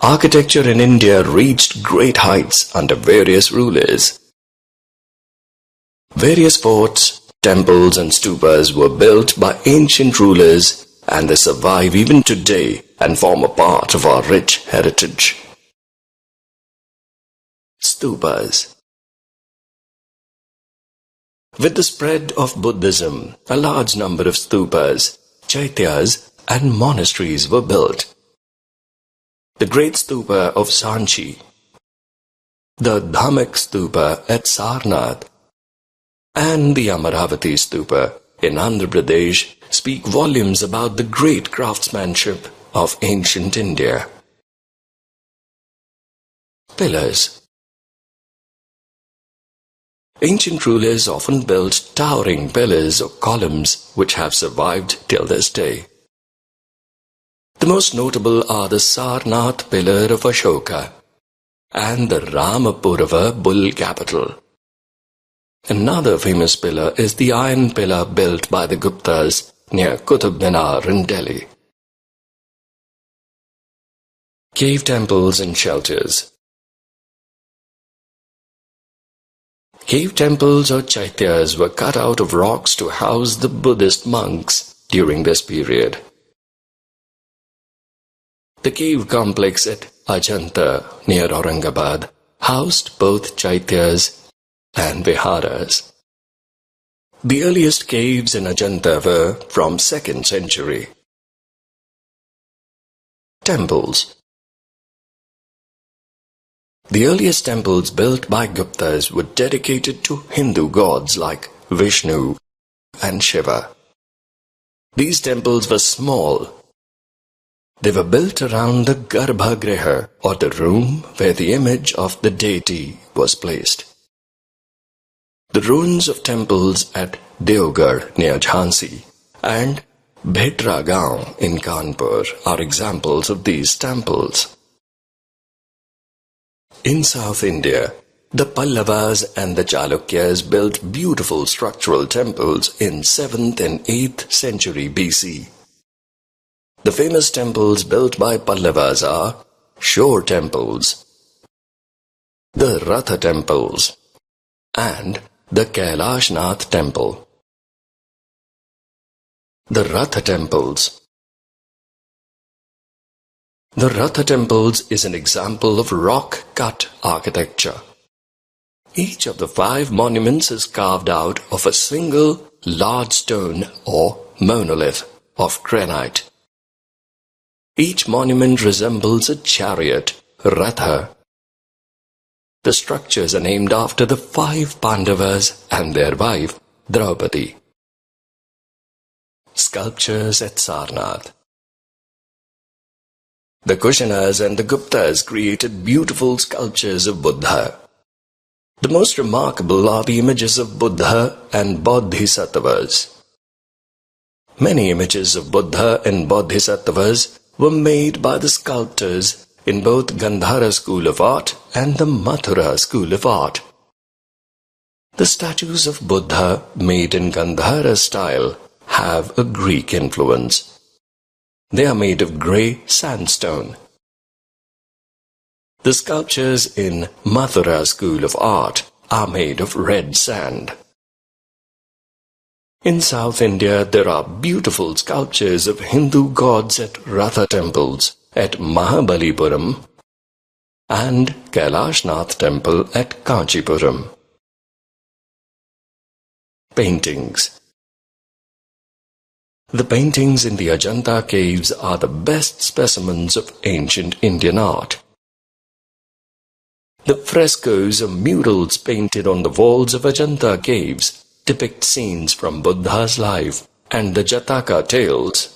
Architecture in India reached great heights under various rulers. Various forts, temples and stupas were built by ancient rulers, and they survive even today and form a part of our rich heritage. Stupas. With the spread of Buddhism, a large number of stupas, chaityas and monasteries were built. The great stupa of Sanchi, the Dhamak stupa at Sarnath, and the Amaravati stupa in Andhra Pradesh speak volumes about the great craftsmanship of ancient India. Pillars. Ancient rulers often built towering pillars or columns which have survived till this day. The most notable are the Sarnath pillar of Ashoka and the Ramapurva bull capital. Another famous pillar is the iron pillar built by the Guptas near Qutub Minar in Delhi. Cave temples and shelters. Cave temples or chaityas were cut out of rocks to house the Buddhist monks during this period. The cave complex at Ajanta near Aurangabad housed both chaityas and viharas. The earliest caves in Ajanta were from 2nd century. Temples. The earliest temples built by Guptas were dedicated to Hindu gods like Vishnu and Shiva. These temples were small. They were built around the Garbhagriha, or the room where the image of the deity was placed. The ruins of temples at Deoghar near Jhansi and Bhetra Gaon in Kanpur are examples of these temples. In South India, the Pallavas and the Chalukyas built beautiful structural temples in 7th and 8th century BC. The famous temples built by Pallavas are shore temples, the Ratha temples, and the Kailashnath temple. The Ratha temples. The Ratha temples is an example of rock-cut architecture. Each of the 5 monuments is carved out of a single large stone or monolith of granite. Each monument resembles a chariot, Ratha. The structures are named after the 5 Pandavas and their wife, Draupadi. Sculptures at Sarnath. The Kushanas and the Guptas created beautiful sculptures of Buddha. The most remarkable are the images of Buddha and Bodhisattvas. Many images of Buddha and Bodhisattvas were made by the sculptors in both Gandhara school of art and the Mathura school of art. The statues of Buddha made in Gandhara style have a Greek influence. They are made of grey sandstone. The sculptures in Mathura school of art are made of red sand. In South India, there are beautiful sculptures of Hindu gods at Ratha temples at Mahabalipuram and Kailashnath temple at Kanchipuram. Paintings. The paintings in the Ajanta caves are the best specimens of ancient Indian art. The frescoes or murals painted on the walls of Ajanta caves depict scenes from Buddha's life and the Jataka tales.